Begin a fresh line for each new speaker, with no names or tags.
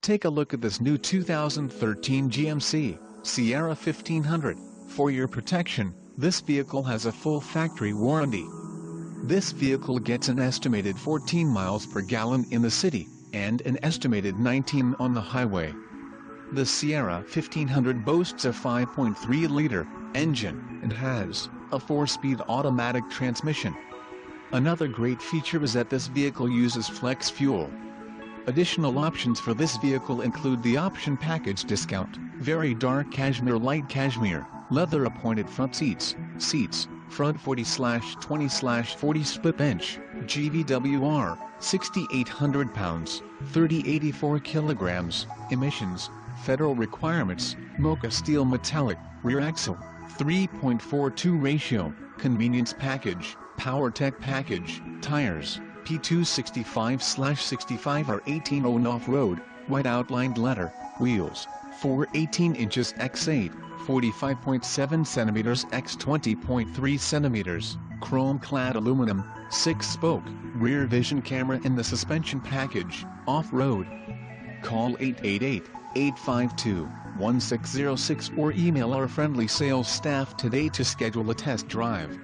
take a look at this new 2013 GMC Sierra 1500. For your protection, this vehicle has a full factory warranty. This vehicle gets an estimated 14 miles per gallon in the city, and an estimated 19 on the highway. The Sierra 1500 boasts a 5.3-liter engine and has a 4-speed automatic transmission. Another great feature is that this vehicle uses flex fuel. Additional options for this vehicle include the option package discount, very dark cashmere, light cashmere, leather appointed front seats, front 40/20/40 split bench, GVWR, 6,800 pounds, 3084 kilograms, emissions, federal requirements, mocha steel metallic, rear axle, 3.42 ratio, convenience package, PowerTech package, tires, P265/65 or 18 on off-road, white outlined leather, wheels, 4/18 inches x8, 45.7 centimeters x 20.3 centimeters, chrome-clad aluminum, 6-spoke, rear vision camera in the suspension package, off-road. Call 888-852-1606 or email our friendly sales staff today to schedule a test drive.